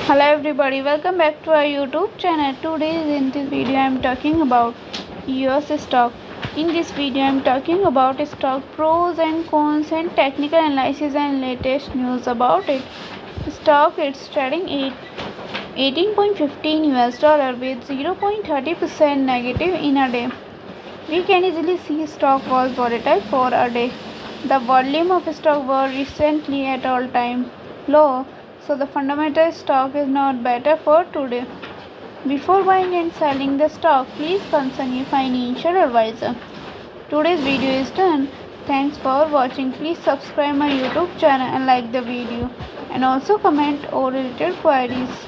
Hello everybody, welcome back to our YouTube channel. Today in this video I am talking about Eose stock. In this video I am talking about stock pros and cons and technical analysis and latest news about it. Stock it's trading at 18.15 US dollar with 0.30% negative in a day. We can easily see stock was volatile for a day. The volume of stock was recently at all-time low, so the fundamental stock is not better for today. Before buying and selling the stock, please consult your financial advisor. Today's video is done. Thanks for watching. Please subscribe my YouTube channel and like the video, and also comment all related queries.